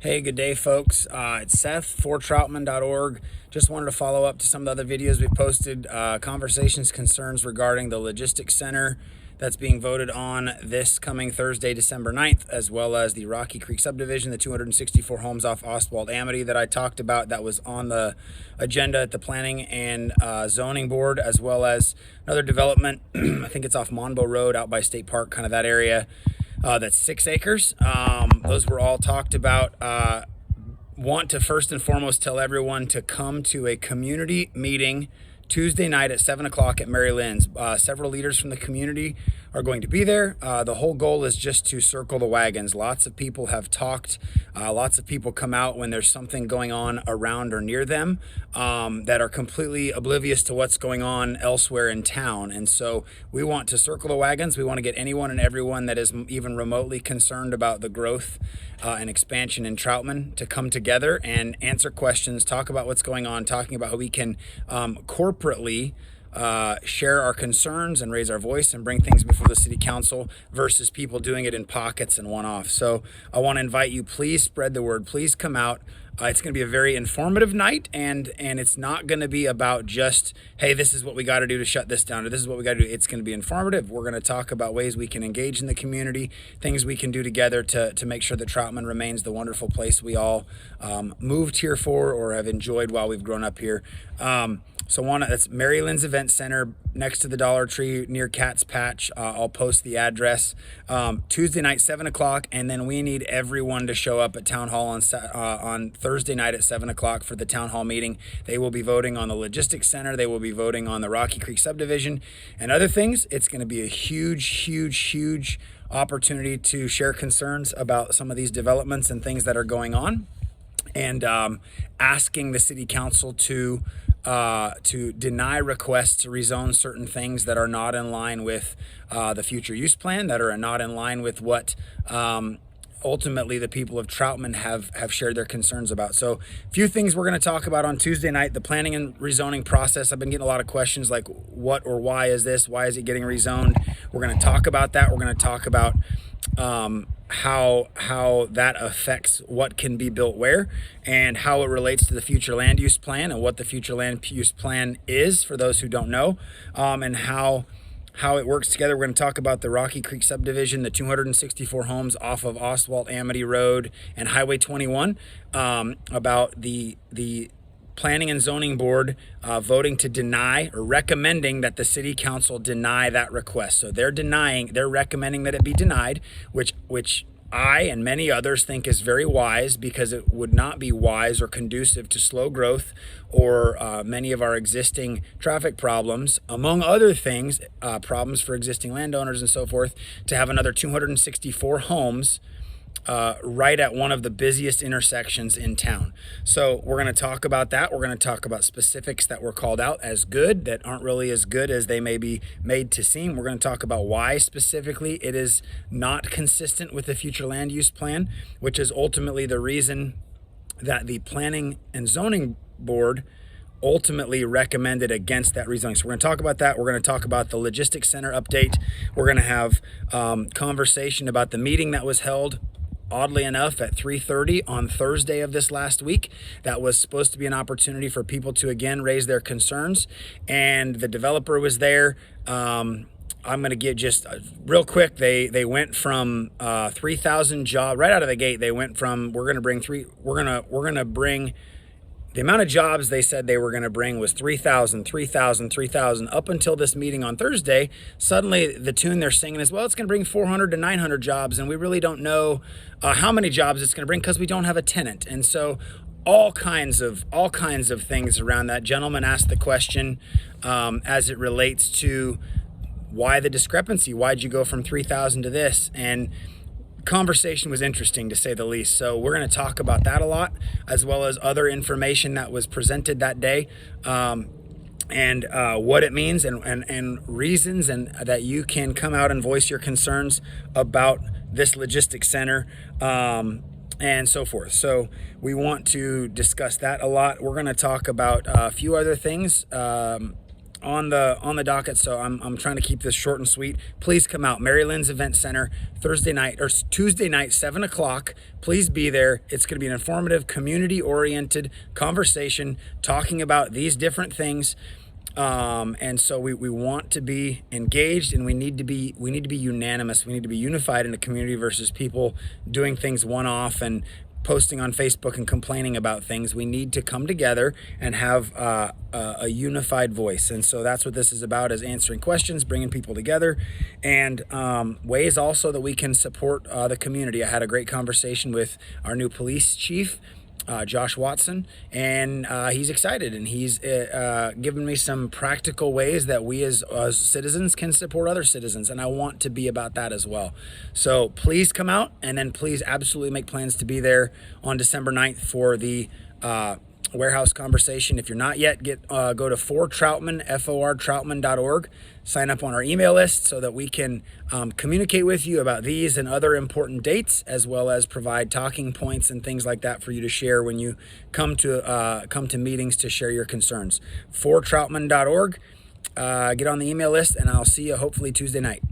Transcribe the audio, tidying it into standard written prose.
Hey, good day, folks. It's Seth for Troutman.org. Just wanted to follow up to some of the other videos we've posted, conversations, concerns regarding the logistics center that's being voted on this coming Thursday, December 9th, as well as the Rocky Creek subdivision, the 264 homes off Oswald Amity that I talked about that was on the agenda at the Planning and Zoning Board, as well as another development. I think it's off Monbo Road out by State Park, kind of that area. That's 6 acres. Those were all talked about. Want to first and foremost tell everyone to come to a community meeting Tuesday night at 7 o'clock at Mary Lynn's. Several leaders from the community are going to be there. The whole goal is just to circle the wagons. Lots of people have talked. Lots of people come out when there's something going on around or near them that are completely oblivious to what's going on elsewhere in town. And so we want to circle the wagons. We want to get anyone and everyone that is even remotely concerned about the growth and expansion in Troutman to come together and answer questions, talk about what's going on, talking about how we can corporately share our concerns and raise our voice and bring things before the city council versus people doing it in pockets and one-off. So I want to invite you, please spread the word, please come out. It's going to be a very informative night, and it's not going to be about just, hey, this is what we got to do to shut this down, or this is what we got to do. It's going to be informative. We're going to talk about ways we can engage in the community, things we can do together to make sure that Troutman remains the wonderful place we all moved here for or have enjoyed while we've grown up here. That's Mary Lynn's Event Center next to the Dollar Tree near Cat's Patch. I'll post the address. Tuesday night, 7 o'clock, and then we need everyone to show up at Town Hall on Thursday night at 7 o'clock for the Town Hall meeting. They will be voting on the Logistics Center. They will be voting on the Rocky Creek subdivision and other things. It's going to be a huge opportunity to share concerns about some of these developments and things that are going on, and asking the city council to deny requests to rezone certain things that are not in line with the future use plan, that are not in line with what ultimately the people of Troutman have shared their concerns about. So a few things we're going to talk about on Tuesday night: the planning and rezoning process. I've been getting a lot of questions like, what or why is this? Why is it getting rezoned? We're going to talk about that. We're going to talk about how that affects what can be built where, and how it relates to the future land use plan, and what the future land use plan is for those who don't know, and how it works together. We're going to talk about the Rocky Creek subdivision, the 264 homes off of Oswald Amity Road and Highway 21, about the Planning and Zoning Board voting to deny, or recommending that the city council deny that request. So they're recommending that it be denied, which I and many others think is very wise, because it would not be wise or conducive to slow growth or many of our existing traffic problems, among other things, problems for existing landowners and so forth, to have another 264 homes right at one of the busiest intersections in town. So we're going to talk about that. We're going to talk about specifics that were called out as good that aren't really as good as they may be made to seem. We're going to talk about why specifically it is not consistent with the future land use plan, which is ultimately the reason that the Planning and Zoning Board ultimately recommended against that rezoning. So we're going to talk about that. We're going to talk about the logistics center update. We're going to have conversation about the meeting that was held, oddly enough, at 3:30 on Thursday of this last week. That was supposed to be an opportunity for people to again raise their concerns, and the developer was there. I'm going to give just real quick. They went from 3,000 jobs right out of the gate. They went from we're going to bring. The amount of jobs they said they were going to bring was 3,000, 3,000, 3,000. Up until this meeting on Thursday, suddenly the tune they're singing is, well, it's going to bring 400 to 900 jobs, and we really don't know how many jobs it's going to bring because we don't have a tenant. And so all kinds of things around that. Gentleman asked the question as it relates to why the discrepancy. Why'd you go from 3,000 to this? And conversation was interesting, to say the least. So we're going to talk about that a lot, as well as other information that was presented that day, and what it means, and reasons, and that you can come out and voice your concerns about this logistics center, and so forth. So we want to discuss that a lot. We're going to talk about a few other things on the docket, so I'm trying to keep this short and sweet. Please come out. Mary Lynn's Event Center, Tuesday night, 7 o'clock. Please be there. It's going to be an informative, community-oriented conversation talking about these different things. And so we want to be engaged, and we need to be unanimous. We need to be unified in a community versus people doing things one-off and posting on Facebook and complaining about things. We need to come together and have a unified voice. And so that's what this is about, is answering questions, bringing people together, and ways also that we can support the community. I had a great conversation with our new police chief, Josh Watson, and he's excited, and he's given me some practical ways that we as citizens can support other citizens, and I want to be about that as well. So please come out, and then please absolutely make plans to be there on December 9th for the warehouse conversation. If you're not yet, go to Troutman, Troutman.org, sign up on our email list so that we can communicate with you about these and other important dates, as well as provide talking points and things like that for you to share when you come to meetings to share your concerns. Troutman.org, get on the email list, and I'll see you hopefully Tuesday night.